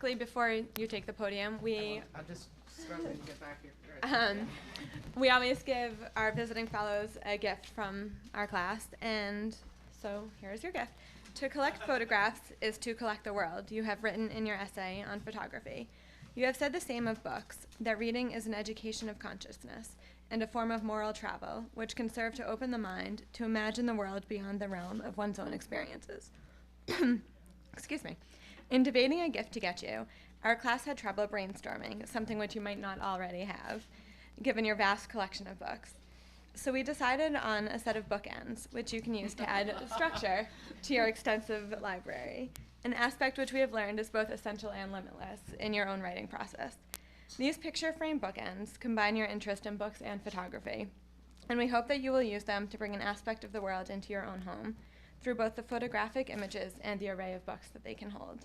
quickly, before you take the podium, I'm just struggling to get back here. we always give our visiting fellows a gift from our class, and so here's your gift. To collect photographs is to collect the world, you have written in your essay on photography. You have said the same of books, that reading is an education of consciousness and a form of moral travel, which can serve to open the mind to imagine the world beyond the realm of one's own experiences. Excuse me. In debating a gift to get you, our class had trouble brainstorming, something which you might not already have, given your vast collection of books. So we decided on a set of bookends, which you can use to add structure to your extensive library, an aspect which we have learned is both essential and limitless in your own writing process. These picture frame bookends combine your interest in books and photography, and we hope that you will use them to bring an aspect of the world into your own home, through both the photographic images and the array of books that they can hold.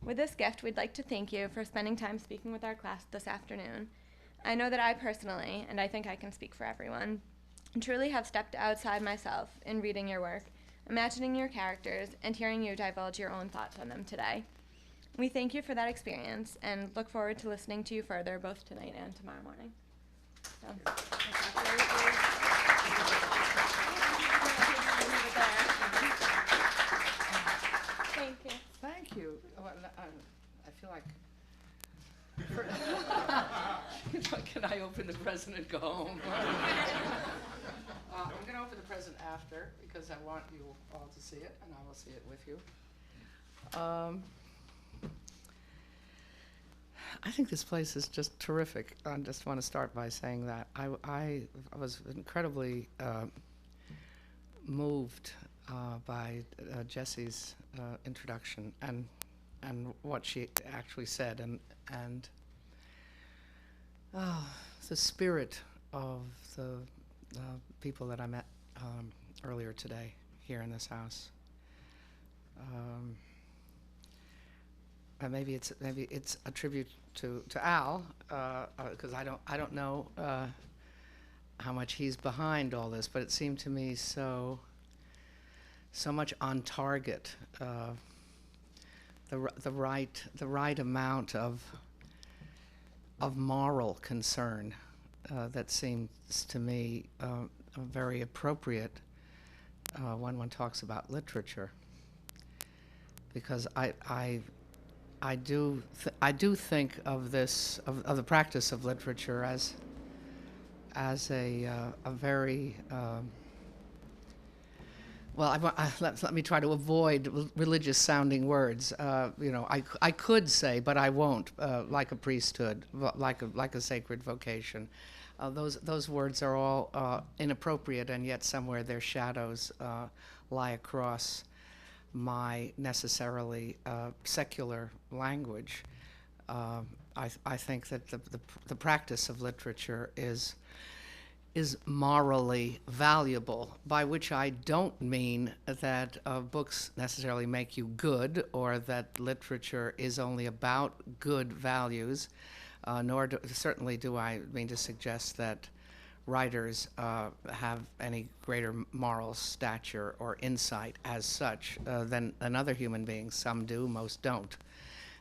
With this gift, we'd like to thank you for spending time speaking with our class this afternoon. I know that I personally, and I think I can speak for everyone, truly have stepped outside myself in reading your work, imagining your characters, and hearing you divulge your own thoughts on them today. We thank you for that experience and look forward to listening to you further both tonight and tomorrow morning. Thank you. Thank you. Well, I feel like. Can I open the present and go home? I'm going to open the present after because I want you all to see it, and I will see it with you. I think this place is just terrific. I just want to start by saying that I was incredibly moved by Jessie's introduction and what she actually said, and the spirit of the people that I met earlier today here in this house. And maybe it's a tribute to Al, because I don't know how much he's behind all this, but it seemed to me so much on target. The right amount of moral concern that seems to me very appropriate when one talks about literature, because I do think of this of the practice of literature as a very well, let me try to avoid religious-sounding words. I could say, but I won't. Like a priesthood, like a sacred vocation. Those words are all inappropriate, and yet somewhere their shadows lie across my necessarily secular language. I think that the practice of literature is morally valuable, by which I don't mean that books necessarily make you good, or that literature is only about good values, nor certainly do I mean to suggest that writers have any greater moral stature or insight as such than other human beings. Some do, most don't,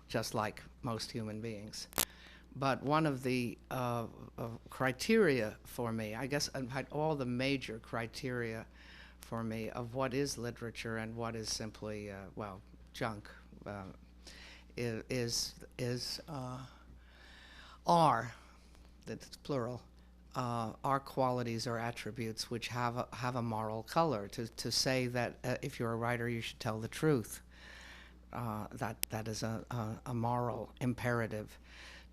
just like most human beings. But one of the criteria for me, I guess I've had all the major criteria for me of what is literature and what is simply, junk, are, that's plural, are qualities or attributes which have a moral color. To say that if you're a writer you should tell the truth, that is a moral imperative.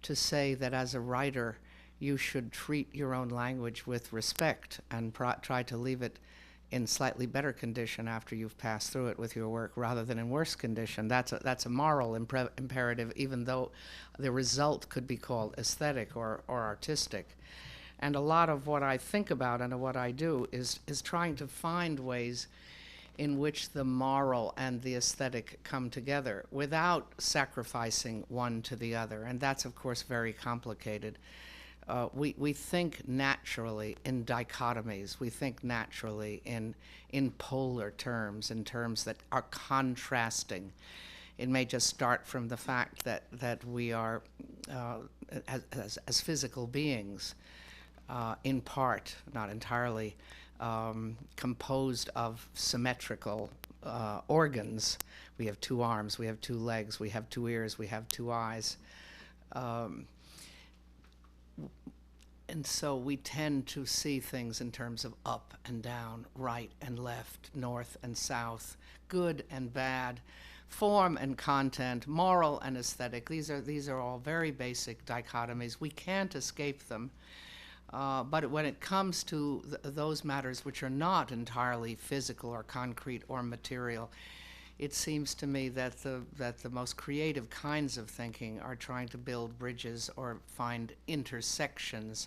To say that as a writer you should treat your own language with respect and try to leave it in slightly better condition after you've passed through it with your work, rather than in worse condition, that's a moral imperative, even though the result could be called aesthetic or artistic. And a lot of what I think about and what I do is trying to find ways in which the moral and the aesthetic come together without sacrificing one to the other. And that's, of course, very complicated. We think naturally in dichotomies. We think naturally in polar terms, in terms that are contrasting, It may just start from the fact that we are, as physical beings, in part, not entirely, composed of symmetrical organs. We have two arms, we have two legs, we have two ears, we have two eyes. And so we tend to see things in terms of up and down, right and left, north and south, good and bad, form and content, moral and aesthetic. These are all very basic dichotomies. We can't escape them. But when it comes to those matters which are not entirely physical or concrete or material, it seems to me that the most creative kinds of thinking are trying to build bridges or find intersections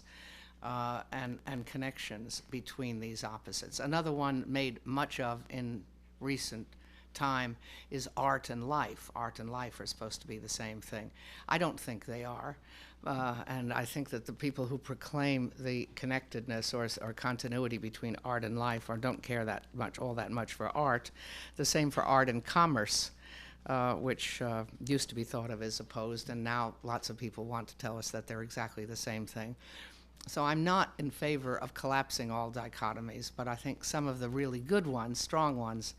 and connections between these opposites. Another one made much of in recent time is art and life. Art and life are supposed to be the same thing. I don't think they are. And I think that the people who proclaim the connectedness or continuity between art and life or don't care all that much for art, the same for art and commerce, which used to be thought of as opposed, and now lots of people want to tell us that they're exactly the same thing. So I'm not in favor of collapsing all dichotomies, but I think some of the really good ones, strong ones,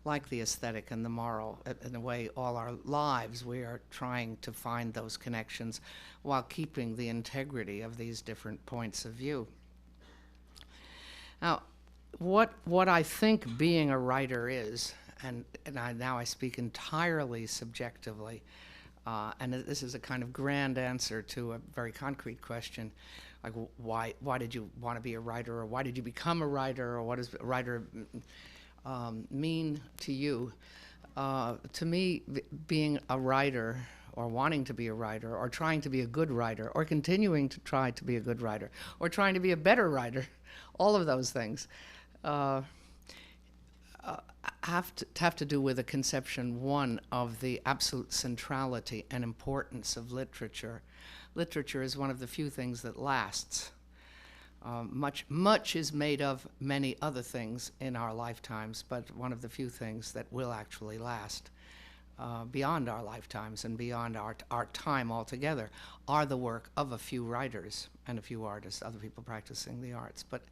like the aesthetic and the moral, in a way, all our lives, we are trying to find those connections while keeping the integrity of these different points of view. Now, what I think being a writer is, and now I speak entirely subjectively, and this is a kind of grand answer to a very concrete question, like why did you want to be a writer, or why did you become a writer, or what does a writer mean to you? To me, being a writer, or wanting to be a writer, or trying to be a good writer, or continuing to try to be a good writer, or trying to be a better writer, all of those things have to do with a conception, one, of the absolute centrality and importance of literature. Literature is one of the few things that lasts. Much is made of many other things in our lifetimes, but one of the few things that will actually last beyond our lifetimes and beyond our time altogether are the work of a few writers and a few artists, other people practicing the arts. But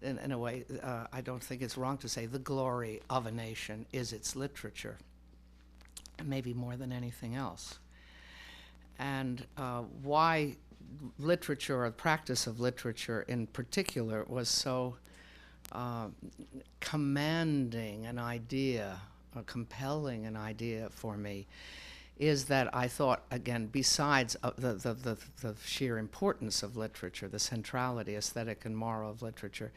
in a way, I don't think it's wrong to say the glory of a nation is its literature, maybe more than anything else. And why literature, or the practice of literature in particular, was so commanding an idea, or compelling an idea for me, is that I thought, again, besides the sheer importance of literature, the centrality, aesthetic and moral of literature,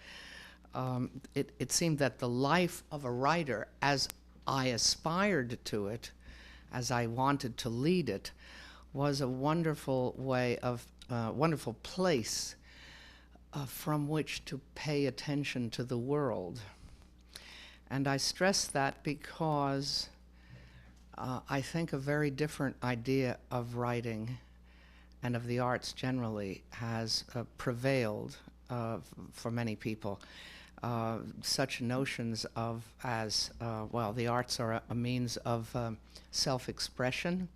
it seemed that the life of a writer, as I aspired to it, as I wanted to lead it, was a wonderful way of wonderful place from which to pay attention to the world. And I stress that because I think a very different idea of writing and of the arts generally has prevailed for many people. Such notions of the arts are a means of self-expression,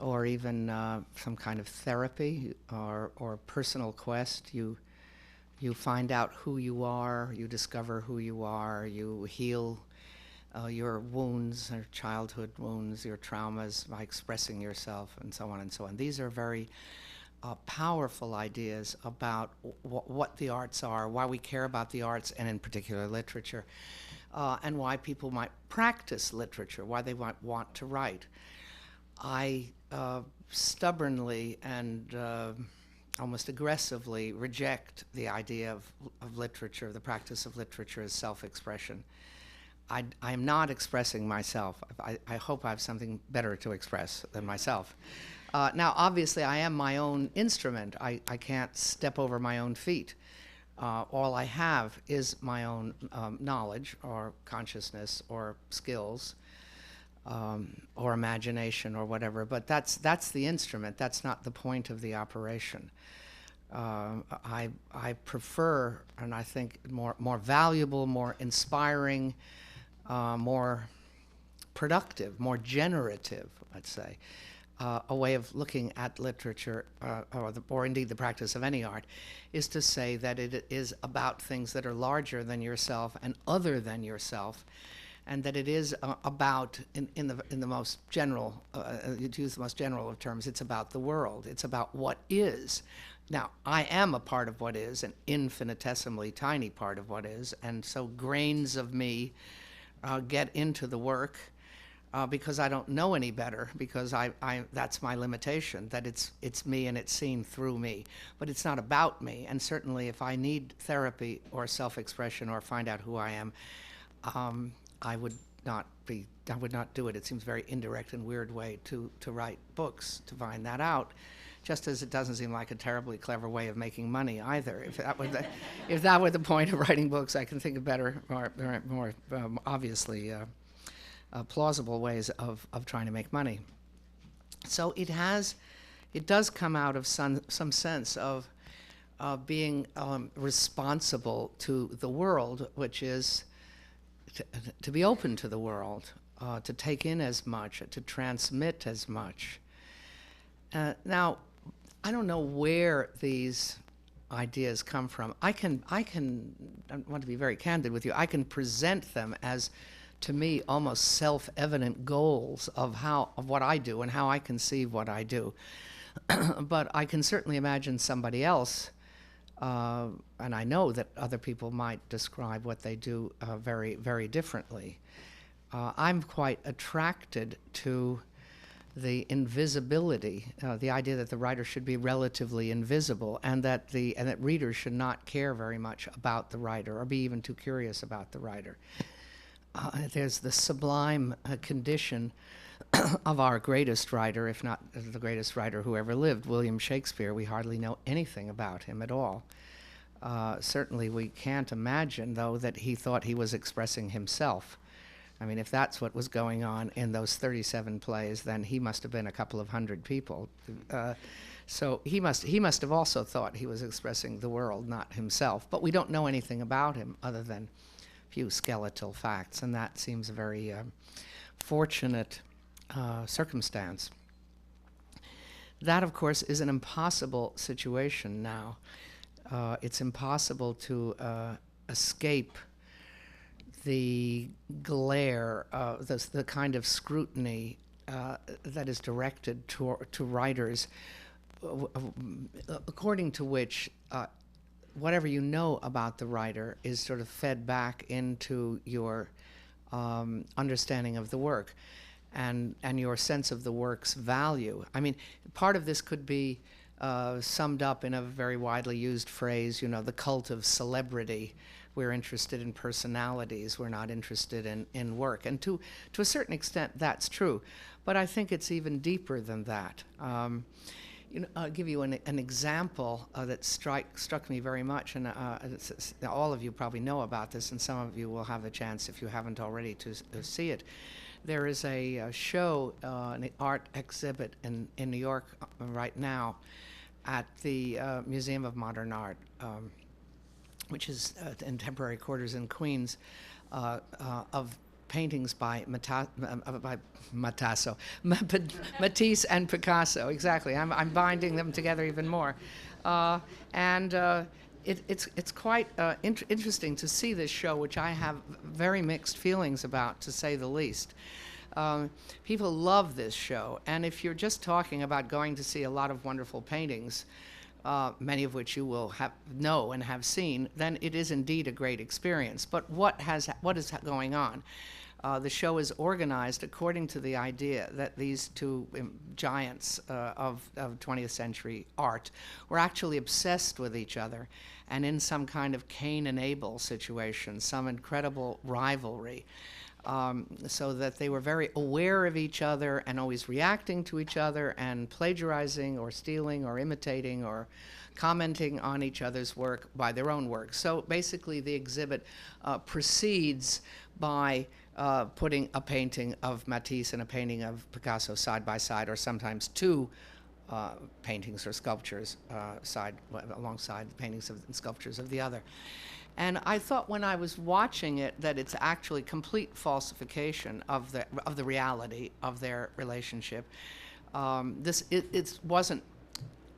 or even some kind of therapy or personal quest. You find out who you are, you discover who you are, you heal your wounds, or childhood wounds, your traumas, by expressing yourself, and so on and so on. These are very powerful ideas about what the arts are, why we care about the arts, and in particular literature, and why people might practice literature, why they might want to write. I stubbornly and almost aggressively reject the idea of literature, the practice of literature, as self-expression. I am not expressing myself. I hope I have something better to express than myself. Now, obviously, I am my own instrument. I can't step over my own feet. All I have is my own knowledge, or consciousness, or skills, or imagination, or whatever. But that's the instrument. That's not the point of the operation. I prefer, and I think more valuable, more inspiring, more productive, more generative, let's say, a way of looking at literature, or indeed the practice of any art, is to say that it is about things that are larger than yourself and other than yourself, and that it is about, in the most general, to use the most general of terms, it's about the world. It's about what is. Now, I am a part of what is, an infinitesimally tiny part of what is, and so grains of me get into the work because I don't know any better, because that's my limitation, that it's me and it's seen through me. But it's not about me, and certainly if I need therapy or self-expression or find out who I am, I would not do it. It seems a very indirect and weird way to write books, to find that out. Just as it doesn't seem like a terribly clever way of making money either. If that were the point of writing books, I can think of better, more obviously plausible ways of trying to make money. So it does come out of some sense of being responsible to the world, which is to be open to the world, to take in as much, to transmit as much. Now, I don't know where these ideas come from. I want to be very candid with you, I can present them as, to me, almost self-evident goals of what I do and how I conceive what I do. But I can certainly imagine somebody else, and I know that other people might describe what they do very, very differently. I'm quite attracted to the invisibility, the idea that the writer should be relatively invisible, and that readers should not care very much about the writer or be even too curious about the writer. There's the sublime condition of our greatest writer, if not the greatest writer who ever lived, William Shakespeare. We hardly know anything about him at all. Certainly we can't imagine, though, that he thought he was expressing himself. I mean, if that's what was going on in those 37 plays, then he must have been a couple of hundred people. So he must have also thought he was expressing the world, not himself. But we don't know anything about him other than a few skeletal facts, and that seems a very fortunate circumstance. That, of course, is an impossible situation now. It's impossible to escape the glare, the kind of scrutiny that is directed to writers, according to which whatever you know about the writer is sort of fed back into your understanding of the work and your sense of the work's value. I mean, part of this could be summed up in a very widely used phrase, the cult of celebrity. We're interested in personalities. We're not interested in work. And to a certain extent, that's true. But I think it's even deeper than that. I'll give you an example that struck me very much, and all of you probably know about this, and some of you will have the chance, if you haven't already, to see it. There is a show, an art exhibit in New York right now at the Museum of Modern Art, which is in temporary quarters in Queens, of paintings by Matisse and Picasso. Exactly. I'm binding them together even more, it's quite interesting to see this show, which I have very mixed feelings about, to say the least. People love this show, and if you're just talking about going to see a lot of wonderful paintings, many of which you will know and have seen, then it is indeed a great experience. But what is going on? The show is organized according to the idea that these two giants of 20th century art were actually obsessed with each other, and in some kind of Cain and Abel situation, some incredible rivalry, so that they were very aware of each other and always reacting to each other and plagiarizing or stealing or imitating or commenting on each other's work by their own work. So basically the exhibit proceeds by putting a painting of Matisse and a painting of Picasso side by side, or sometimes two paintings or sculptures alongside the paintings and sculptures of the other. And I thought when I was watching it that it's actually complete falsification of the reality of their relationship. It wasn't.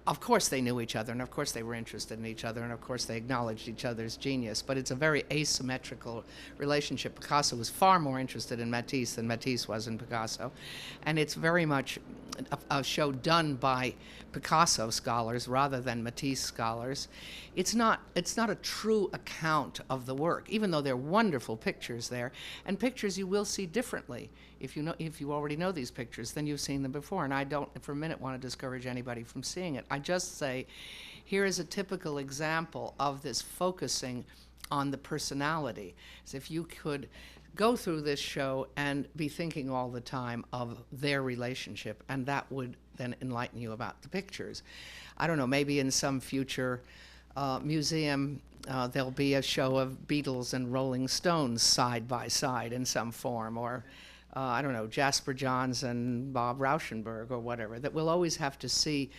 Of course they knew each other, and of course they were interested in each other, and of course they acknowledged each other's genius, but it's a very asymmetrical relationship. Picasso was far more interested in Matisse than Matisse was in Picasso, and it's very much a show done by Picasso scholars rather than Matisse scholars. It's not a true account of the work, even though there are wonderful pictures there, and pictures you will see differently. If you already know these pictures, then you've seen them before, and I don't for a minute want to discourage anybody from seeing it. I just say, here is a typical example of this focusing on the personality. As if you could go through this show and be thinking all the time of their relationship, and that would then enlighten you about the pictures. I don't know, maybe in some future museum there'll be a show of Beatles and Rolling Stones side by side in some form, or I don't know, Jasper Johns and Bob Rauschenberg or whatever, that we'll always have to see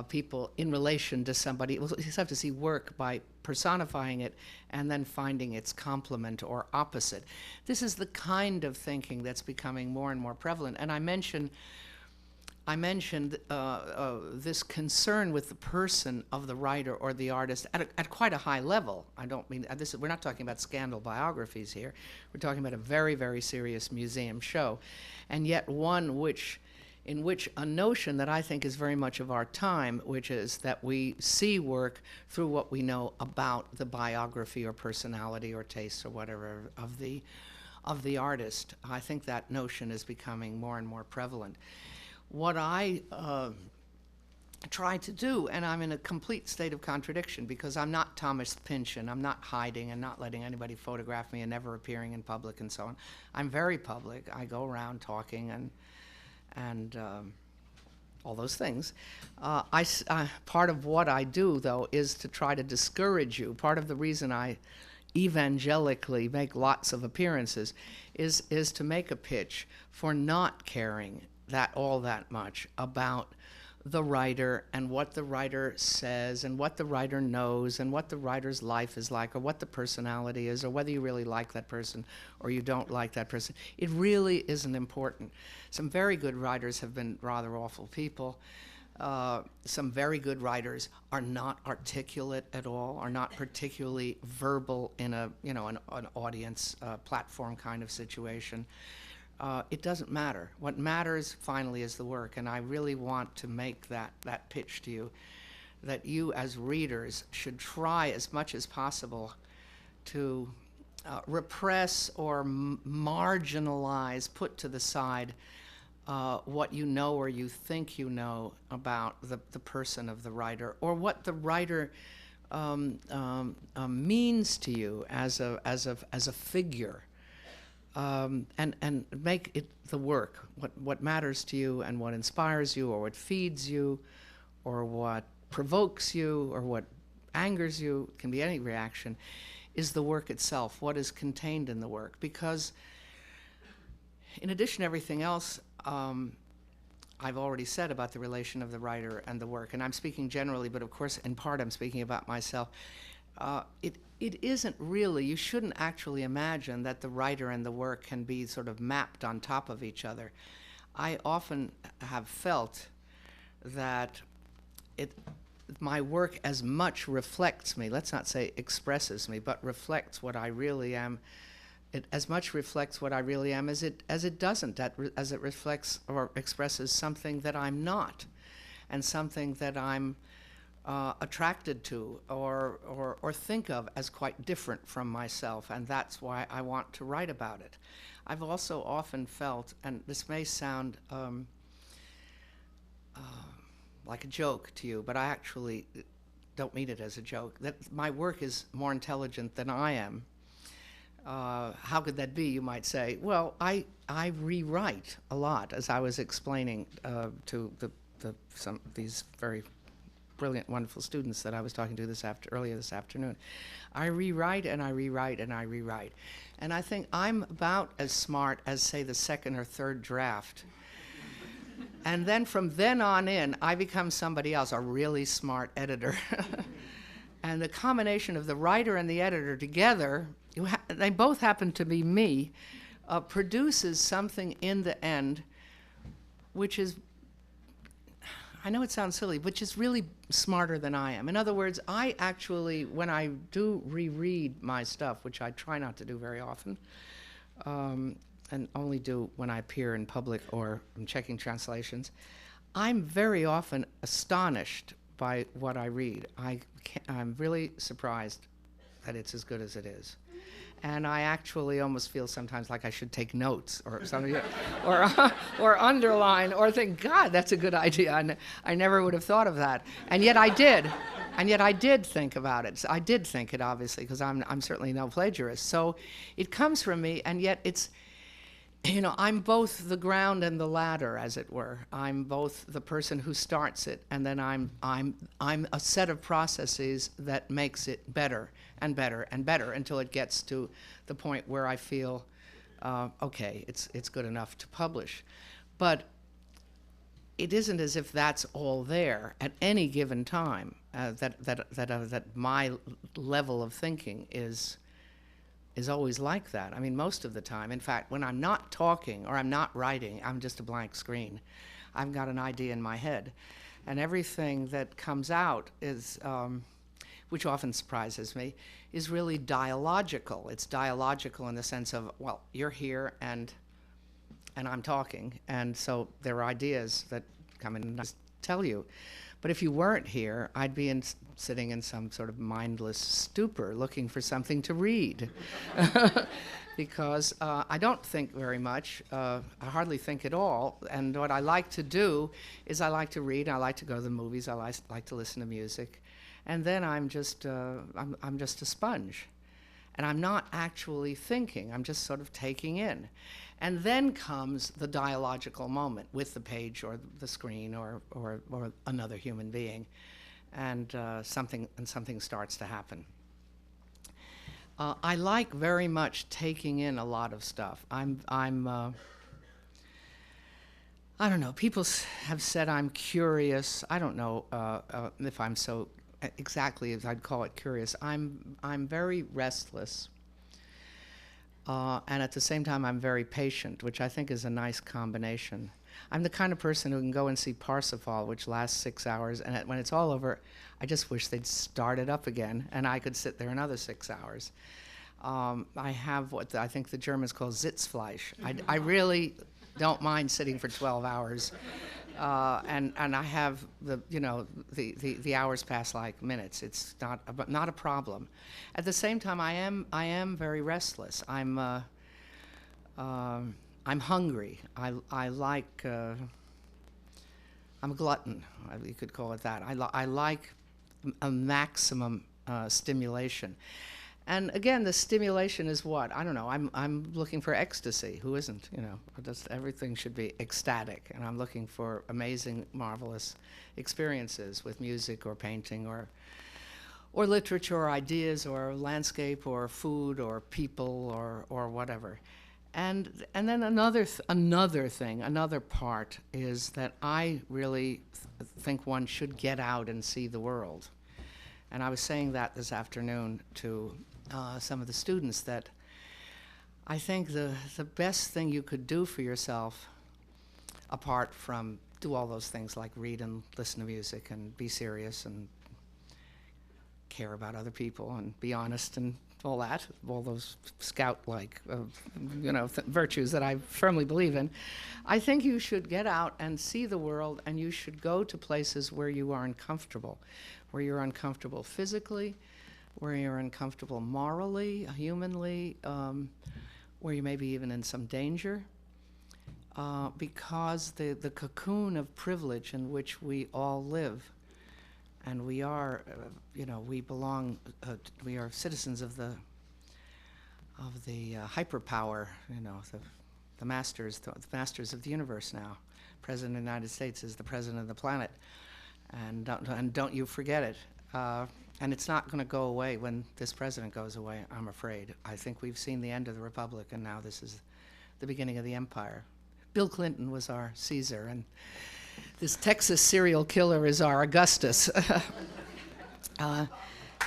people in relation to somebody. We'll just have to see work by personifying it and then finding its complement or opposite. This is the kind of thinking that's becoming more and more prevalent. And I mentioned this concern with the person of the writer or the artist at quite a high level. I don't mean we're not talking about scandal biographies here. We're talking about a very, very serious museum show, and yet one in which a notion that I think is very much of our time, which is that we see work through what we know about the biography or personality or taste or whatever of the artist. I think that notion is becoming more and more prevalent. What I try to do, and I'm in a complete state of contradiction because I'm not Thomas Pynchon, I'm not hiding and not letting anybody photograph me and never appearing in public and so on. I'm very public. I go around talking and all those things. Part of what I do, though, is to try to discourage you. Part of the reason I evangelically make lots of appearances is to make a pitch for not caring all that much about the writer and what the writer says and what the writer knows and what the writer's life is like or what the personality is or whether you really like that person or you don't like that person. It really isn't important. Some very good writers have been rather awful people. Some very good writers are not articulate at all, are not particularly verbal in an audience platform kind of situation. It doesn't matter. What matters finally is the work, and I really want to make that pitch to you, that you as readers should try as much as possible to repress or marginalize, put to the side what you know or you think you know about the person of the writer, or what the writer means to you as a figure. And make it the work, what matters to you and what inspires you or what feeds you or what provokes you or what angers you, it can be any reaction, is the work itself, what is contained in the work. Because in addition to everything else I've already said about the relation of the writer and the work, and I'm speaking generally, but of course in part I'm speaking about myself, it isn't really, you shouldn't actually imagine that the writer and the work can be sort of mapped on top of each other. I often have felt that my work as much reflects me, let's not say expresses me, but reflects what I really am. It as much reflects what I really am as it doesn't, as it reflects or expresses something that I'm not, and something that I'm attracted to or think of as quite different from myself, and that's why I want to write about it. I've also often felt, and this may sound like a joke to you, but I actually don't mean it as a joke, that my work is more intelligent than I am. How could that be, you might say? Well, I rewrite a lot, as I was explaining to some of these very brilliant, wonderful students that I was talking to earlier this afternoon. I rewrite and I rewrite and I rewrite. And I think I'm about as smart as, say, the second or third draft. And then from then on in, I become somebody else, a really smart editor. And the combination of the writer and the editor together, they both happen to be me, produces something in the end which is, I know it sounds silly, which is really smarter than I am. In other words, I actually, when I do reread my stuff, which I try not to do very often, and only do when I appear in public or I'm checking translations, I'm very often astonished by what I read. I'm really surprised that it's as good as it is. And I actually almost feel sometimes like I should take notes or something, or underline, or think, God, that's a good idea. I never would have thought of that. And yet I did. And yet I did think about it. So I did think it, obviously, because I'm certainly no plagiarist. So it comes from me, and yet it's, I'm both the ground and the ladder, as it were. I'm both the person who starts it, and then I'm a set of processes that makes it better and better and better until it gets to the point where I feel, okay, it's good enough to publish. But it isn't as if that's all there at any given time. That my level of thinking is always like that. I mean, most of the time. In fact, when I'm not talking or I'm not writing, I'm just a blank screen. I've got an idea in my head. And everything that comes out is, which often surprises me, is really dialogical. It's dialogical in the sense of, well, you're here and I'm talking, and so there are ideas that come in and I tell you. But if you weren't here, I'd be sitting in some sort of mindless stupor looking for something to read. Because I don't think very much. I hardly think at all. And what I like to do is I like to read. I like to go to the movies. I like to listen to music. And then I'm just a sponge. And I'm not actually thinking. I'm just sort of taking in. And then comes the dialogical moment with the page or the screen or another human being, and something starts to happen. I like very much taking in a lot of stuff. I don't know. People have said I'm curious. I don't know if I'm so exactly as I'd call it curious. I'm very restless. And at the same time, I'm very patient, which I think is a nice combination. I'm the kind of person who can go and see Parsifal, which lasts 6 hours, and when it's all over, I just wish they'd start it up again, and I could sit there another 6 hours. I have what I think the Germans call Sitzfleisch. I really don't mind sitting for 12 hours. And I have the hours pass like minutes. It's not a problem. At the same time, I am very restless. I'm hungry. I like. I'm a glutton. You could call it that. I like a maximum stimulation. And again, the stimulation is what? I don't know. I'm looking for ecstasy. Who isn't? Everything should be ecstatic. And I'm looking for amazing, marvelous experiences with music or painting or literature or ideas or landscape or food or people or whatever. And then another part is that I really think one should get out and see the world. And I was saying that this afternoon to some of the students, that I think the best thing you could do for yourself, apart from do all those things like read and listen to music and be serious and care about other people and be honest and all that, all those scout-like virtues that I firmly believe in, I think you should get out and see the world, and you should go to places where you are uncomfortable, where you're uncomfortable physically, where you're uncomfortable morally, humanly, where you may be even in some danger, because the cocoon of privilege in which we all live, and we are, we belong, we are citizens of the hyperpower, the masters of the universe now. President of the United States is the president of the planet, and don't you forget it. And it's not going to go away when this president goes away, I'm afraid. I think we've seen the end of the republic, and now this is the beginning of the empire. Bill Clinton was our Caesar, and this Texas serial killer is our Augustus.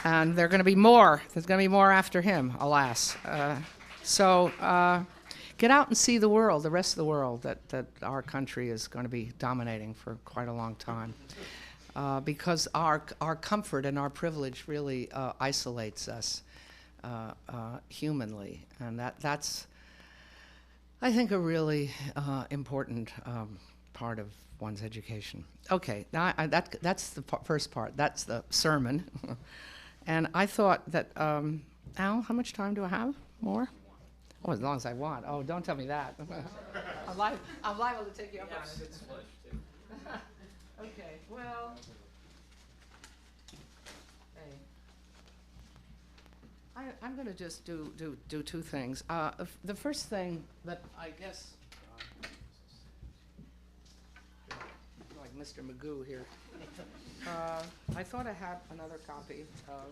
And there are going to be more. There's going to be more after him, alas. So get out and see the world, the rest of the world that our country is going to be dominating for quite a long time. Because our comfort and our privilege really isolates us humanly. And that's, I think, a really important part of one's education. Okay, now that's the first part. That's the sermon. And I thought that, Al, how much time do I have? More? Oh, as long as I want. Oh, don't tell me that. I'm liable to take you up on it. Okay, well, hey, I'm going to just do two things. The first thing that I guess, like Mr. Magoo here, I thought I had another copy of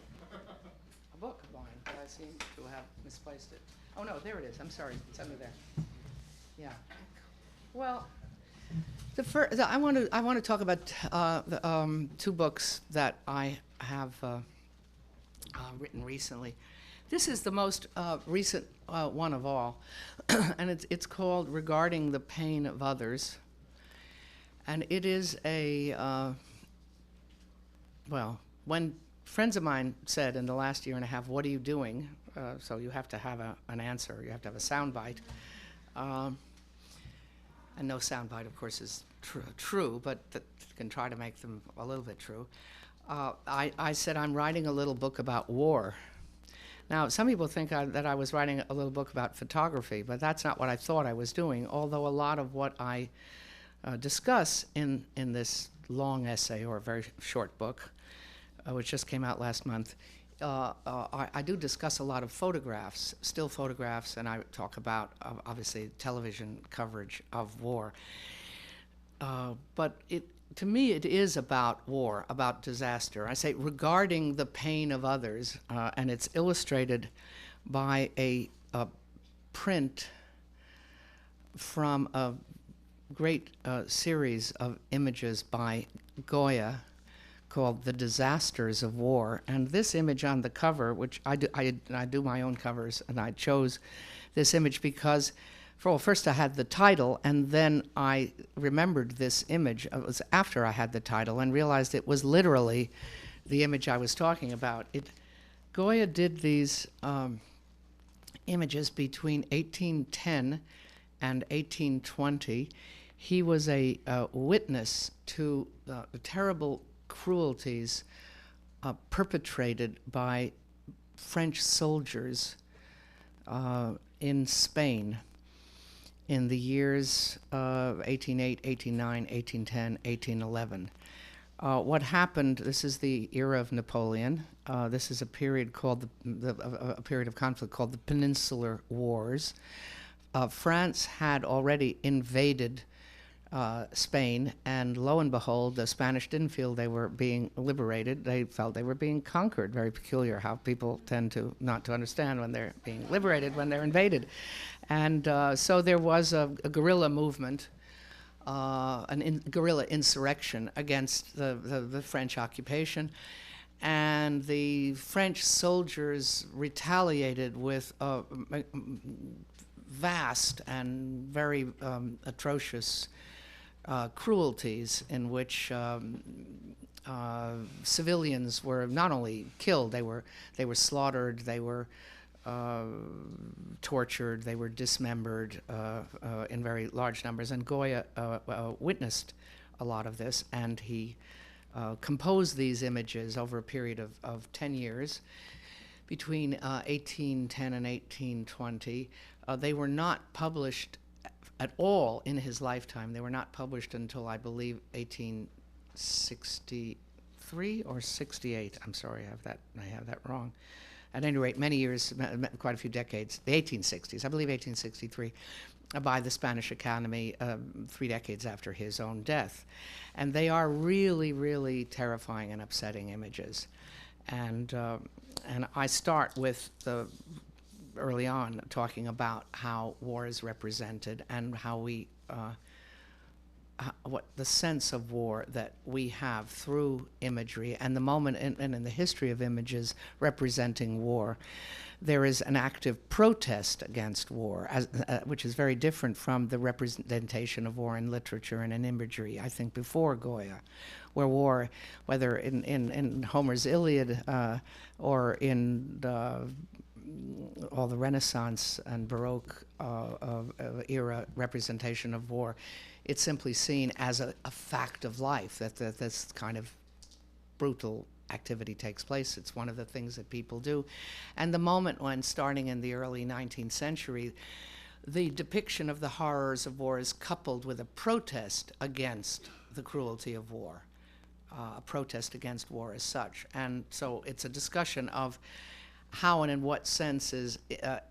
a book of mine, but I seem to have misplaced it. Oh no, there it is. I'm sorry, it's under there. Yeah. Well, I want to talk about the two books that I have written recently. This is the most recent one of all, and it's called "Regarding the Pain of Others," and it is a well, when friends of mine said in the last year and a half, "What are you doing?" So you have to have an answer. You have to have a soundbite. And no soundbite, of course, is true, but that can try to make them a little bit true. I said I'm writing a little book about war. Now, some people think that I was writing a little book about photography, but that's not what I thought I was doing, although a lot of what I discuss in this long essay, or a very short book, which just came out last month, I do discuss a lot of photographs, still photographs, and I talk about, obviously, television coverage of war. But to me, it is about war, about disaster. I say regarding the pain of others, and it's illustrated by a print from a great series of images by Goya called "The Disasters of War." And this image on the cover, which I do my own covers, and I chose this image because, first I had the title, and then I remembered this image. It was after I had the title and realized it was literally the image I was talking about. Goya did these images between 1810 and 1820. He was a witness to the terrible cruelties perpetrated by French soldiers in Spain in the years 1808, 1809, 1810, 1811. What happened, this is the era of Napoleon. This is a period called a period of conflict called the Peninsular Wars. France had already invaded Spain, and lo and behold, the Spanish didn't feel they were being liberated. They felt they were being conquered. Very peculiar how people tend to not to understand when they're being liberated, when they're invaded. And so there was a guerrilla movement, guerrilla insurrection against the French occupation. And the French soldiers retaliated with vast and very atrocious cruelties in which civilians were not only killed, they were slaughtered, they were tortured, they were dismembered in very large numbers. And Goya witnessed a lot of this, and he composed these images over a period of 10 years between 1810 and 1820. They were not published at all in his lifetime. They were not published until, I believe, 1863 or 68. I'm sorry, I have that wrong. At any rate, many years, quite a few decades, the 1860s, I believe 1863, by the Spanish Academy, 3 decades after his own death. And they are really, really terrifying and upsetting images. And I start with early on talking about how war is represented and how we what the sense of war that we have through imagery and the moment and in the history of images representing war. There is an active protest against war, which is very different from the representation of war in literature and in imagery, I think, before Goya, where war, whether in Homer's Iliad or in all the Renaissance and Baroque era representation of war, it's simply seen as a fact of life, that this kind of brutal activity takes place. It's one of the things that people do. And the moment when, starting in the early 19th century, the depiction of the horrors of war is coupled with a protest against the cruelty of war, a protest against war as such. And so it's a discussion of how and in what senses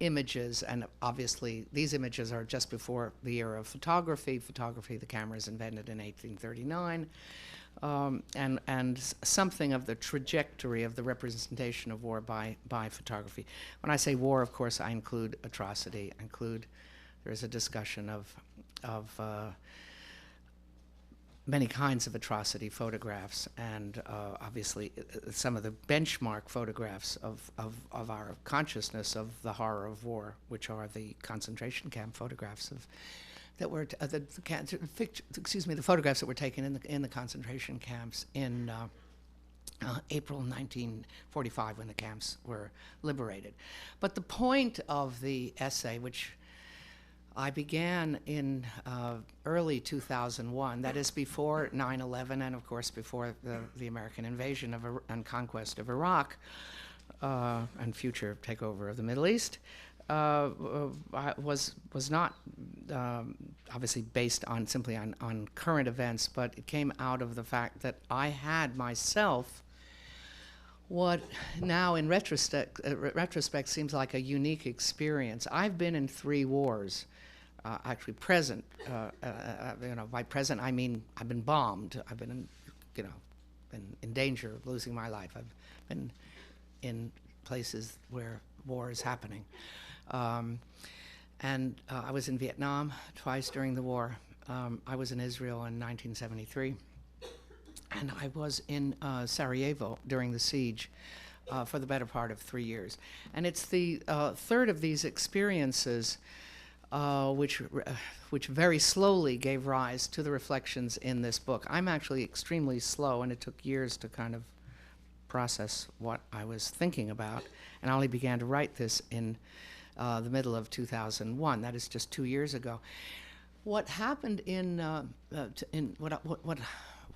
images, and obviously these images are just before the era of photography. Photography, the camera is invented in 1839. And something of the trajectory of the representation of war by photography. When I say war, of course, I include atrocity. There's a discussion of many kinds of atrocity photographs, and obviously some of the benchmark photographs of our consciousness of the horror of war, which are the concentration camp photographs that were the photographs that were taken in the concentration camps in April 1945, when the camps were liberated. But the point of the essay, which I began in early 2001, that is before 9/11 and of course before the American invasion and conquest of Iraq and future takeover of the Middle East, was not obviously based simply on current events, but it came out of the fact that I had myself what now in retrospect seems like a unique experience. I've been in 3 wars, actually present. By present I mean I've been bombed. I've been in danger of losing my life. I've been in places where war is happening. I was in Vietnam twice during the war. I was in Israel in 1973. And I was in Sarajevo during the siege for the better part of 3 years. And it's the third of these experiences which very slowly gave rise to the reflections in this book. I'm actually extremely slow, and it took years to kind of process what I was thinking about. And I only began to write this in the middle of 2001. That is just 2 years ago. What happened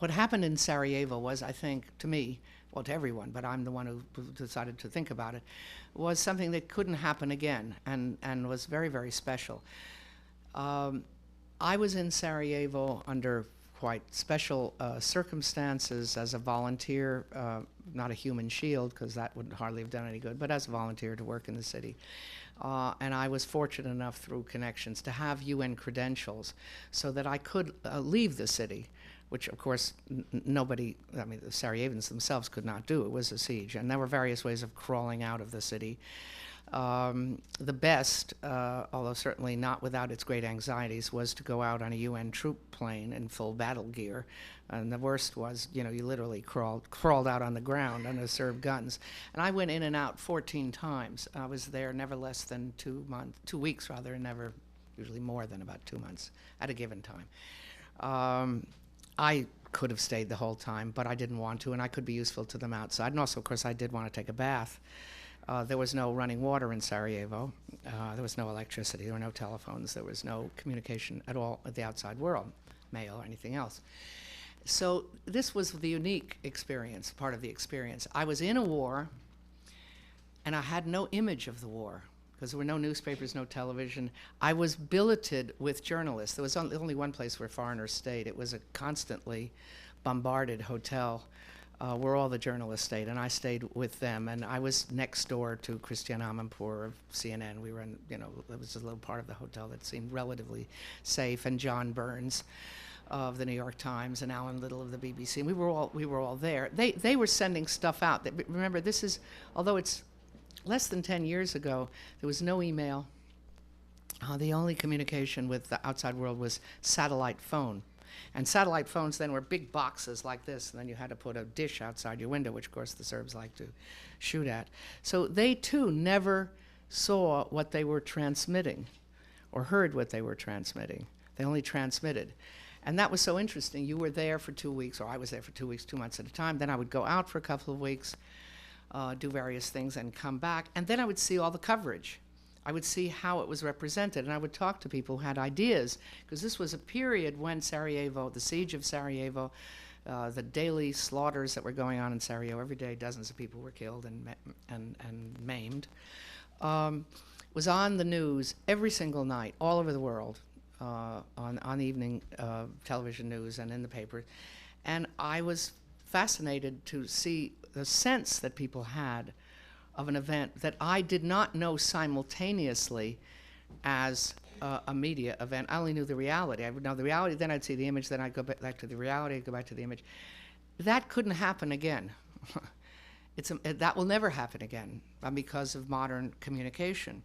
what happened in Sarajevo was, I think, to me, well, to everyone, but I'm the one who decided to think about it, was something that couldn't happen again, and was very, very special. I was in Sarajevo under quite special circumstances as a volunteer, not a human shield, because that would hardly have done any good, but as a volunteer to work in the city. And I was fortunate enough through connections to have UN credentials so that I could leave the city, which of course nobody, I mean the Sarajevans themselves could not do. It was a siege, and there were various ways of crawling out of the city. The best, although certainly not without its great anxieties, was to go out on a UN troop plane in full battle gear. And the worst was, you literally crawled out on the ground under Serb guns. And I went in and out 14 times. I was there never less than 2 weeks rather, and never usually more than about 2 months at a given time. I could have stayed the whole time, but I didn't want to, and I could be useful to them outside. And also, of course, I did want to take a bath. There was no running water in Sarajevo. There was no electricity. There were no telephones. There was no communication at all with the outside world, mail or anything else. So this was the unique experience, part of the experience. I was in a war, and I had no image of the war, because there were no newspapers, no television. I was billeted with journalists. There was only one place where foreigners stayed. It was a constantly bombarded hotel where all the journalists stayed, and I stayed with them. And I was next door to Christiane Amanpour of CNN. We were in, it was a little part of the hotel that seemed relatively safe, and John Burns of the New York Times and Alan Little of the BBC. And we were all there. They were sending stuff out. Remember, this is, although it's less than 10 years ago, there was no email. The only communication with the outside world was satellite phone. And satellite phones then were big boxes like this, and then you had to put a dish outside your window, which of course the Serbs like to shoot at. So they too never saw what they were transmitting or heard what they were transmitting. They only transmitted. And that was so interesting. You were there for 2 weeks, or I was there for 2 weeks, 2 months at a time. Then I would go out for a couple of weeks, do various things, and come back. And then I would see all the coverage. I would see how it was represented, and I would talk to people who had ideas, because this was a period when Sarajevo, the siege of Sarajevo, the daily slaughters that were going on in Sarajevo, every day dozens of people were killed and maimed, was on the news every single night, all over the world, on the evening television news and in the paper. And I was fascinated to see the sense that people had of an event that I did not know simultaneously as a media event. I only knew the reality. I would know the reality, then I'd see the image, then I'd go back to the reality, I'd go back to the image. That couldn't happen again. That will never happen again because of modern communication.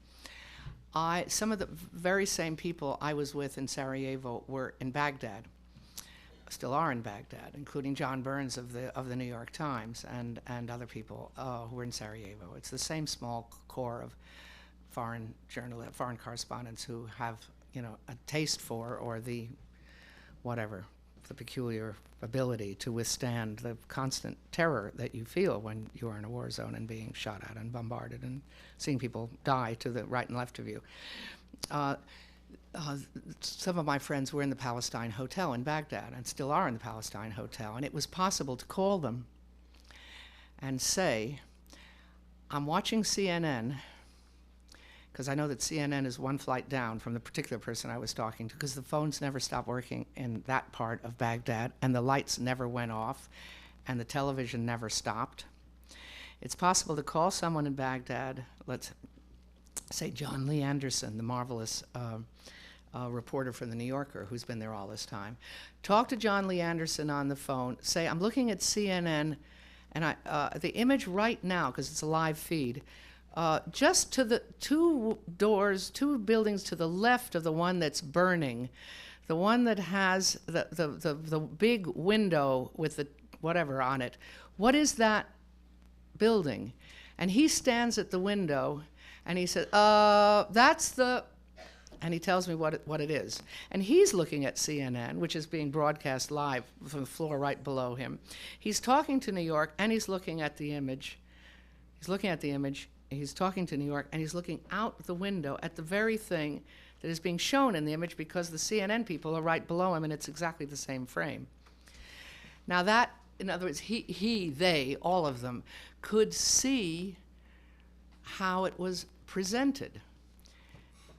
Some of the very same people I was with in Sarajevo were in Baghdad, still are in Baghdad, including John Burns of the New York Times and other people who were in Sarajevo. It's the same small core of foreign correspondents who have, a taste for, or the peculiar ability to withstand the constant terror that you feel when you are in a war zone and being shot at and bombarded and seeing people die to the right and left of you. Some of my friends were in the Palestine Hotel in Baghdad and still are in the Palestine Hotel, and it was possible to call them and say, I'm watching CNN, because I know that CNN is one flight down from the particular person I was talking to, because the phones never stopped working in that part of Baghdad, and the lights never went off, and the television never stopped. It's possible to call someone in Baghdad, let's say John Lee Anderson, the marvelous reporter from The New Yorker who's been there all this time. Talk to John Lee Anderson on the phone, say, I'm looking at CNN, and the image right now, because it's a live feed, just to the two buildings to the left of the one that's burning, the one that has the big window with the whatever on it, what is that building? And he stands at the window and he said, that's the, and he tells me what it is. And he's looking at CNN, which is being broadcast live from the floor right below him. He's talking to New York, and he's looking at the image. He's looking at the image, he's talking to New York, and he's looking out the window at the very thing that is being shown in the image, because the CNN people are right below him, and it's exactly the same frame. Now that, in other words, they, all of them, could see how it was presented.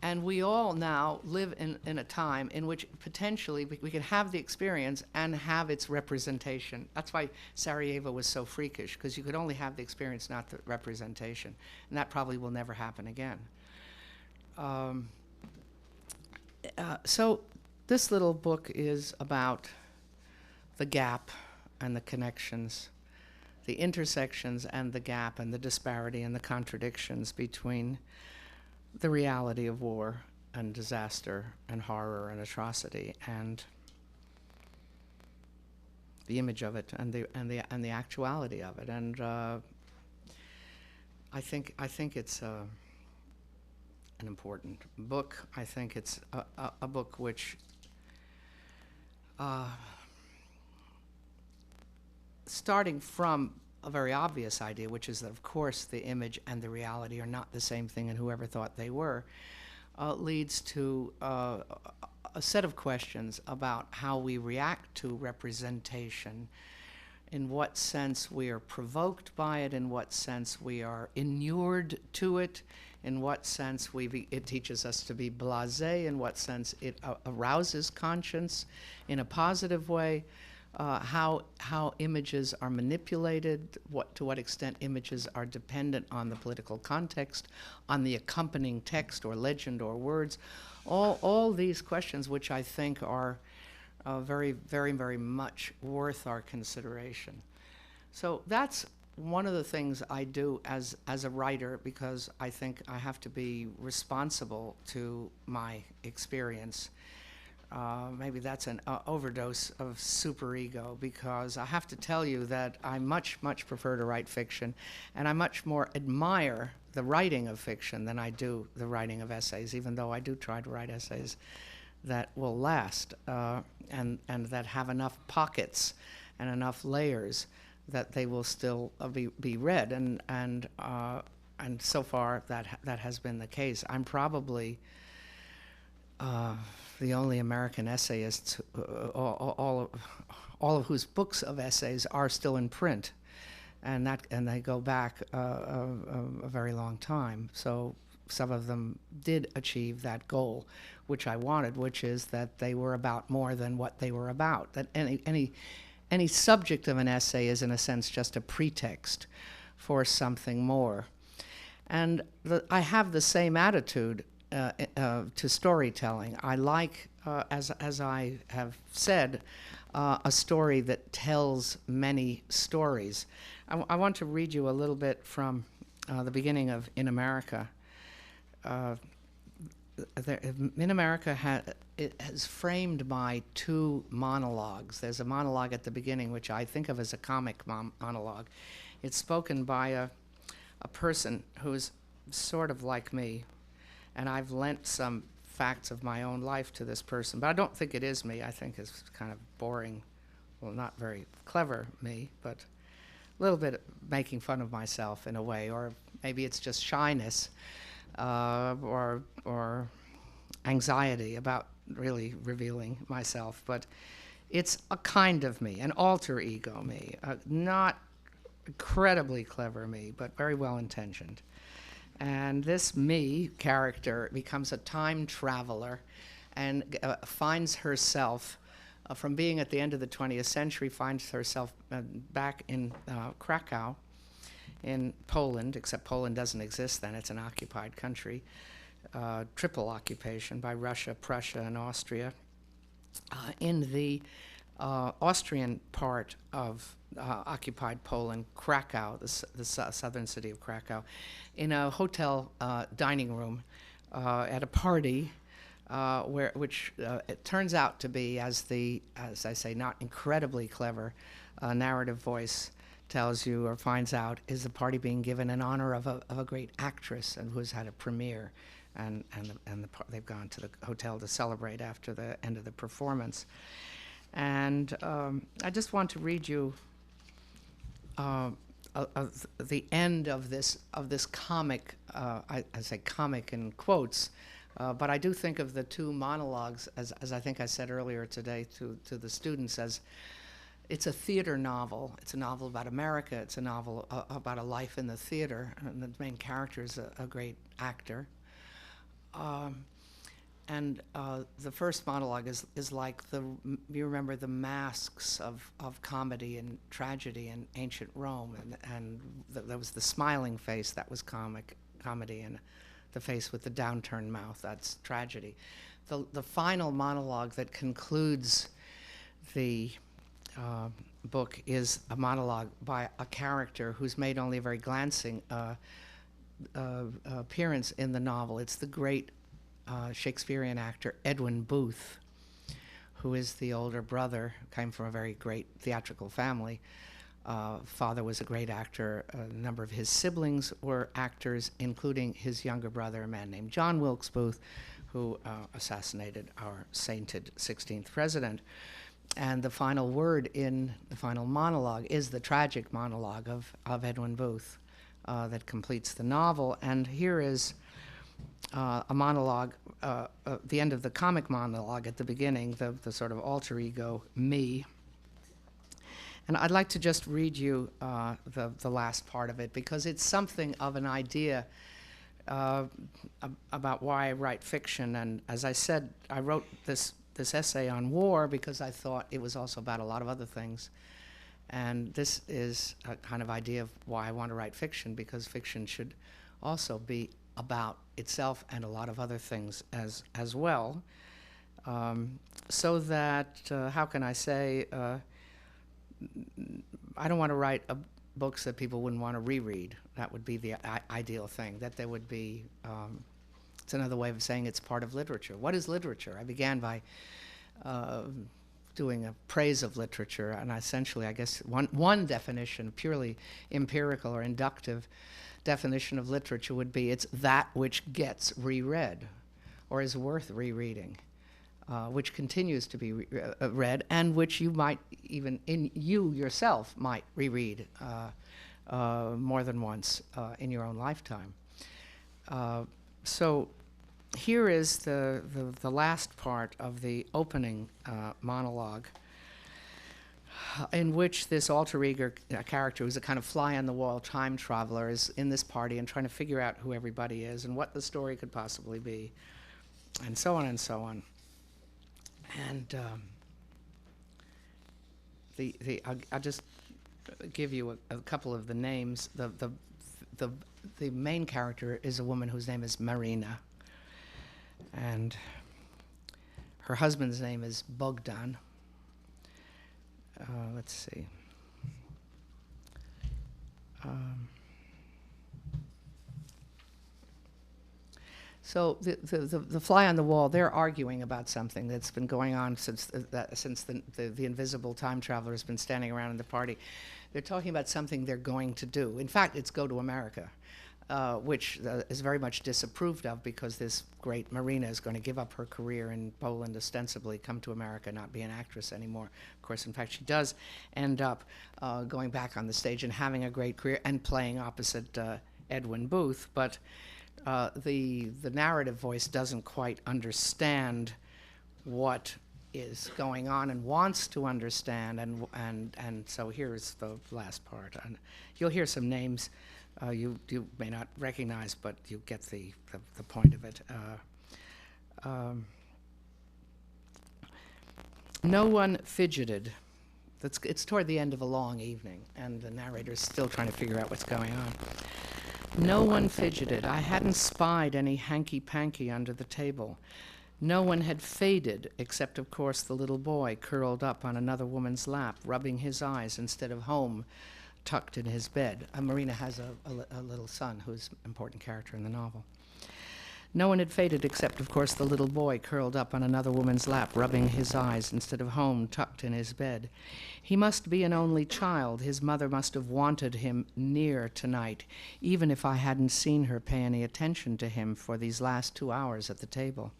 And we all now live in a time in which potentially we could have the experience and have its representation. That's why Sarajevo was so freakish, because you could only have the experience, not the representation. And that probably will never happen again. So this little book is about the gap and the connections, the intersections and the gap and the disparity and the contradictions between the reality of war and disaster and horror and atrocity and the image of it and the actuality of it. And I think it's an important book. I think it's a book which starting from a very obvious idea, which is that, of course, the image and the reality are not the same thing, and whoever thought they were, leads to a set of questions about how we react to representation, in what sense we are provoked by it, in what sense we are inured to it, in what sense it teaches us to be blasé, in what sense it arouses conscience in a positive way, how images are manipulated, to what extent images are dependent on the political context, on the accompanying text or legend or words, all these questions which I think are very, very, very much worth our consideration. So that's one of the things I do as a writer, because I think I have to be responsible to my experience. maybe that's an overdose of superego, because I have to tell you that I much, much prefer to write fiction, and I much more admire the writing of fiction than I do the writing of essays, even though I do try to write essays that will last and that have enough pockets and enough layers that they will still be read, and so far that has been the case. I'm probably the only American essayist, all of whose books of essays are still in print, and they go back a very long time. So some of them did achieve that goal, which I wanted, which is that they were about more than what they were about. That any subject of an essay is, in a sense, just a pretext for something more. And I have the same attitude to storytelling. I like, as I have said, a story that tells many stories. I want to read you a little bit from the beginning of In America. In America is framed by two monologues. There's a monologue at the beginning, which I think of as a comic monologue. It's spoken by a person who's sort of like me, and I've lent some facts of my own life to this person, but I don't think it is me. I think it's kind of boring, well, not very clever me, but a little bit making fun of myself in a way, or maybe it's just shyness or anxiety about really revealing myself. But it's a kind of me, an alter ego me, not incredibly clever me, but very well-intentioned. And this me character becomes a time traveler and finds herself, from being at the end of the 20th century, finds herself back in Krakow in Poland, except Poland doesn't exist then, it's an occupied country, triple occupation by Russia, Prussia, and Austria. In the Austrian part of occupied Poland, Krakow, the southern city of Krakow, in a hotel dining room at a party, which it turns out to be, as I say, not incredibly clever narrative voice tells you or finds out, is the party being given in honor of a great actress and who's had a premiere, and they've gone to the hotel to celebrate after the end of the performance. And I just want to read you the end of this comic. I say comic in quotes, but I do think of the two monologues, as I think I said earlier today to the students, as it's a theater novel. It's a novel about America. It's a novel about a life in the theater, and the main character is a great actor. And the first monologue is like you remember the masks of comedy and tragedy in ancient Rome, and there was the smiling face, that was comedy, and the face with the downturned mouth, that's tragedy. The final monologue that concludes the book is a monologue by a character who's made only a very glancing appearance in the novel. It's the great Shakespearean actor Edwin Booth, who is the older brother, came from a very great theatrical family. Father was a great actor. A number of his siblings were actors, including his younger brother, a man named John Wilkes Booth, who assassinated our sainted 16th president. And the final word in the final monologue is the tragic monologue of Edwin Booth that completes the novel. And here is a monologue, the end of the comic monologue at the beginning, the sort of alter ego me. And I'd like to just read you the last part of it, because it's something of an idea about why I write fiction. And as I said, I wrote this essay on war because I thought it was also about a lot of other things. And this is a kind of idea of why I want to write fiction, because fiction should also be about itself and a lot of other things as well. So that, how can I say, I don't want to write books that people wouldn't want to reread. That would be the ideal thing, that there would be, it's another way of saying it's part of literature. What is literature? I began by doing a praise of literature, and essentially, I guess, one definition, purely empirical or inductive definition of literature would be it's that which gets reread or is worth rereading, which continues to be read, and which you might even, you yourself might reread more than once in your own lifetime. So here is the last part of the opening monologue, in which this alter ego character, who's a kind of fly-on-the-wall time traveler, is in this party and trying to figure out who everybody is and what the story could possibly be, and so on and so on. And I'll just give you a couple of the names. The main character is a woman whose name is Marina, and her husband's name is Bogdan. Let's see. So the fly on the wall, they're arguing about something that's been going on since the invisible time traveler has been standing around in the party. They're talking about something they're going to do. In fact, it's go to America, which is very much disapproved of, because this great Marina is going to give up her career in Poland, ostensibly come to America, not be an actress anymore. Of course, in fact, she does end up going back on the stage and having a great career and playing opposite Edwin Booth, but the narrative voice doesn't quite understand what is going on and wants to understand, and so here's the last part. And you'll hear some names you may not recognize, but you get the point of it. No one fidgeted. It's toward the end of a long evening, and the narrator's still trying to figure out what's going on. No one fidgeted. I hadn't spied any hanky-panky under the table. No one had faded, except, of course, the little boy curled up on another woman's lap, rubbing his eyes instead of home, tucked in his bed. Marina has a little son who's an important character in the novel. No one had faded, except, of course, the little boy curled up on another woman's lap, rubbing his eyes instead of home, tucked in his bed. He must be an only child. His mother must have wanted him near tonight, even if I hadn't seen her pay any attention to him for these last 2 hours at the table.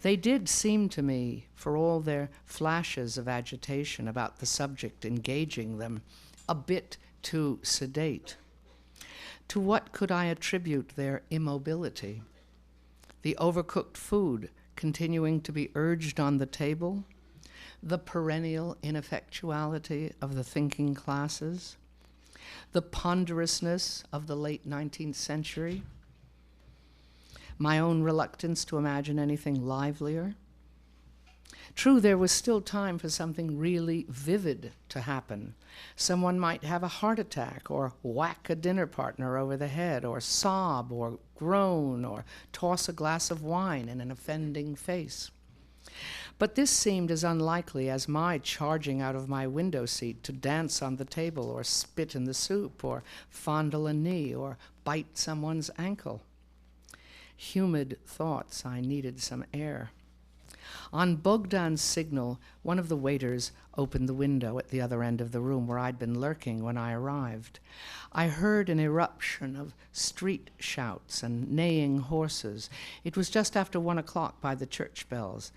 They did seem to me, for all their flashes of agitation about the subject engaging them, a bit too sedate. To what could I attribute their immobility? The overcooked food continuing to be urged on the table? The perennial ineffectuality of the thinking classes? The ponderousness of the late 19th century? My own reluctance to imagine anything livelier? True, there was still time for something really vivid to happen. Someone might have a heart attack, or whack a dinner partner over the head, or sob, or groan, or toss a glass of wine in an offending face. But this seemed as unlikely as my charging out of my window seat to dance on the table, or spit in the soup, or fondle a knee, or bite someone's ankle. Humid thoughts, I needed some air. On Bogdan's signal, one of the waiters opened the window at the other end of the room where I'd been lurking when I arrived. I heard an eruption of street shouts and neighing horses. It was just after 1 o'clock by the church bells.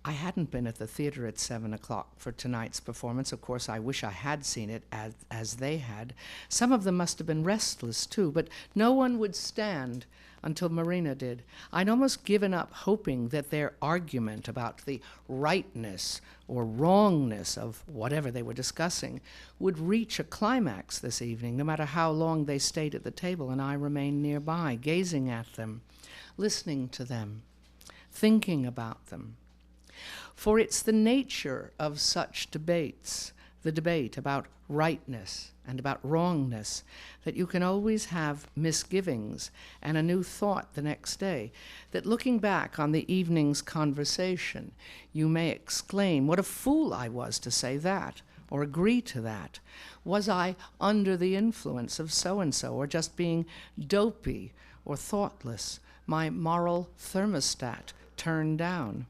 I hadn't been at the theater at 7 o'clock for tonight's performance. Of course, I wish I had seen it as they had. Some of them must have been restless, too, but no one would stand until Marina did. I'd almost given up hoping that their argument about the rightness or wrongness of whatever they were discussing would reach a climax this evening, no matter how long they stayed at the table, and I remained nearby, gazing at them, listening to them, thinking about them. For it's the nature of such debates, the debate about rightness and about wrongness, that you can always have misgivings and a new thought the next day, that looking back on the evening's conversation, you may exclaim, what a fool I was to say that, or agree to that. Was I under the influence of so-and-so, or just being dopey or thoughtless, my moral thermostat turned down?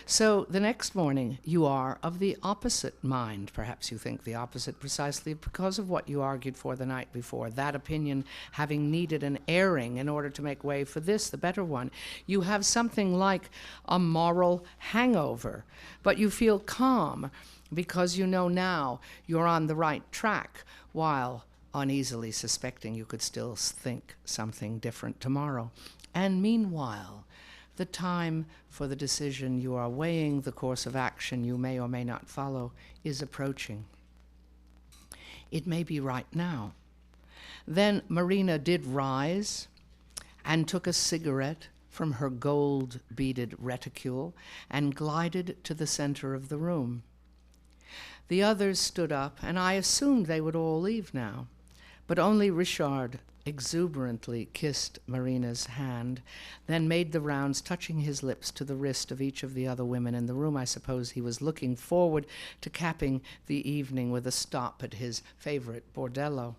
So the next morning, you are of the opposite mind. Perhaps you think the opposite precisely because of what you argued for the night before, that opinion having needed an airing in order to make way for this, the better one. You have something like a moral hangover, but you feel calm because you know now you're on the right track, while uneasily suspecting you could still think something different tomorrow. And meanwhile, the time for the decision you are weighing, the course of action you may or may not follow, is approaching. It may be right now. Then Marina did rise and took a cigarette from her gold-beaded reticule and glided to the center of the room. The others stood up, and I assumed they would all leave now, but only Richard exuberantly kissed Marina's hand, then made the rounds, touching his lips to the wrist of each of the other women in the room. I suppose he was looking forward to capping the evening with a stop at his favorite bordello.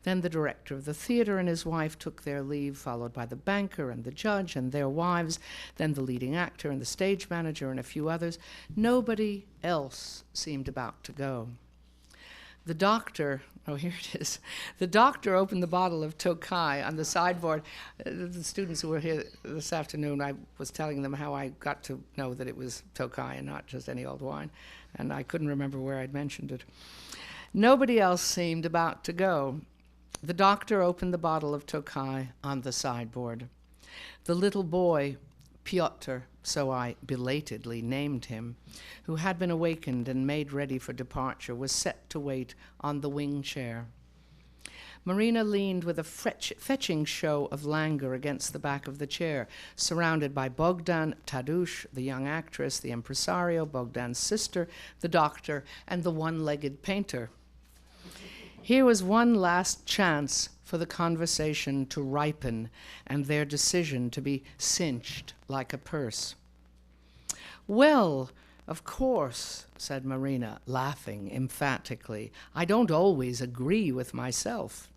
Then the director of the theater and his wife took their leave, followed by the banker and the judge and their wives, then the leading actor and the stage manager and a few others. Nobody else seemed about to go. The doctor, oh, here it is. The doctor opened the bottle of Tokai on the sideboard. The students who were here this afternoon, I was telling them how I got to know that it was Tokai and not just any old wine, and I couldn't remember where I'd mentioned it. Nobody else seemed about to go. The doctor opened the bottle of Tokai on the sideboard. The little boy, Pyotr, so I belatedly named him, who had been awakened and made ready for departure, was set to wait on the wing chair. Marina leaned with a fetching show of languor against the back of the chair, surrounded by Bogdan, Tadush, the young actress, the impresario, Bogdan's sister, the doctor, and the one-legged painter. Here was one last chance for the conversation to ripen and their decision to be cinched like a purse. Well, of course, said Marina, laughing emphatically. I don't always agree with myself.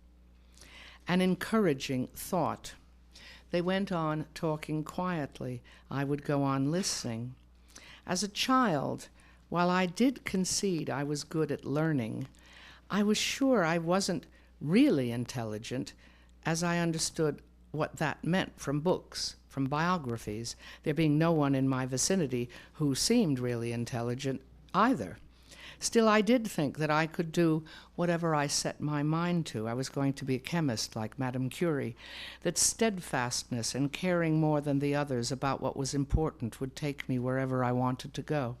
An encouraging thought. They went on talking quietly. I would go on listening. As a child, while I did concede I was good at learning, I was sure I wasn't really intelligent, as I understood what that meant from books, from biographies, there being no one in my vicinity who seemed really intelligent either. Still, I did think that I could do whatever I set my mind to. I was going to be a chemist like Madame Curie, that steadfastness and caring more than the others about what was important would take me wherever I wanted to go.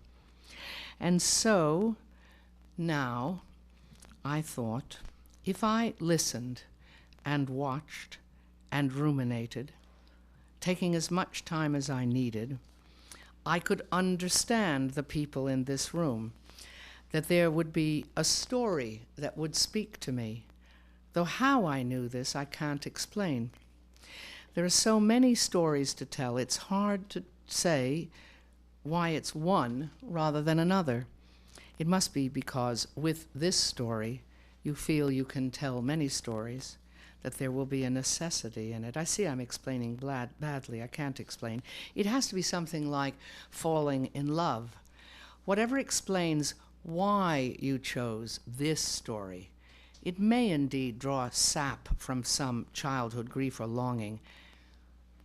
And so, now, I thought, if I listened and watched and ruminated, taking as much time as I needed, I could understand the people in this room, that there would be a story that would speak to me, though how I knew this I can't explain. There are so many stories to tell, it's hard to say why it's one rather than another. It must be because with this story, you feel you can tell many stories, that there will be a necessity in it. I see I'm explaining badly. I can't explain. It has to be something like falling in love. Whatever explains why you chose this story, it may indeed draw sap from some childhood grief or longing,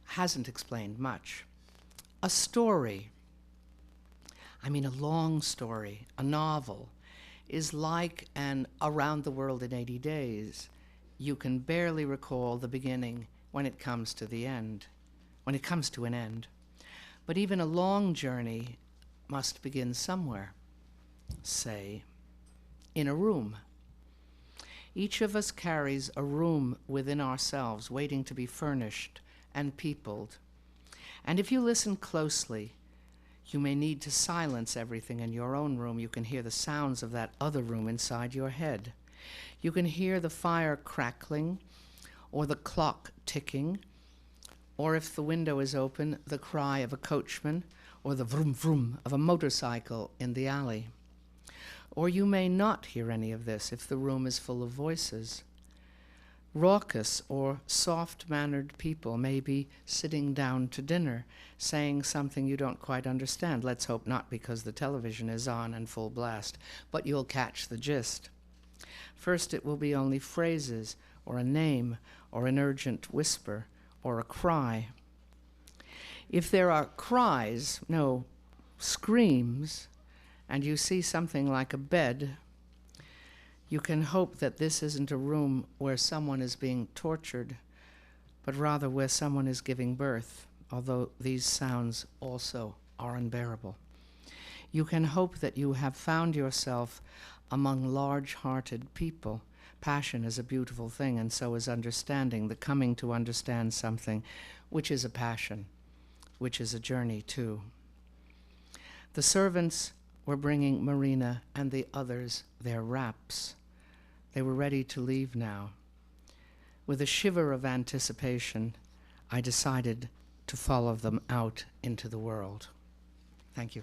hasn't explained much. A story, I mean a long story, a novel, is like an Around the World in 80 Days. You can barely recall the beginning when it comes to the end, when it comes to an end. But even a long journey must begin somewhere, say, in a room. Each of us carries a room within ourselves waiting to be furnished and peopled. And if you listen closely, you may need to silence everything in your own room. You can hear the sounds of that other room inside your head. You can hear the fire crackling, or the clock ticking, or if the window is open, the cry of a coachman, or the vroom vroom of a motorcycle in the alley. Or you may not hear any of this if the room is full of voices. Raucous or soft-mannered people may be sitting down to dinner, saying something you don't quite understand. Let's hope not, because the television is on and full blast, but you'll catch the gist. First, it will be only phrases, or a name, or an urgent whisper, or a cry. If there are cries, no, screams, and you see something like a bed, you can hope that this isn't a room where someone is being tortured, but rather where someone is giving birth, although these sounds also are unbearable. You can hope that you have found yourself among large-hearted people. Passion is a beautiful thing, and so is understanding, the coming to understand something, which is a passion, which is a journey too. The servants were bringing Marina and the others their wraps. They were ready to leave now. With a shiver of anticipation, I decided to follow them out into the world. Thank you.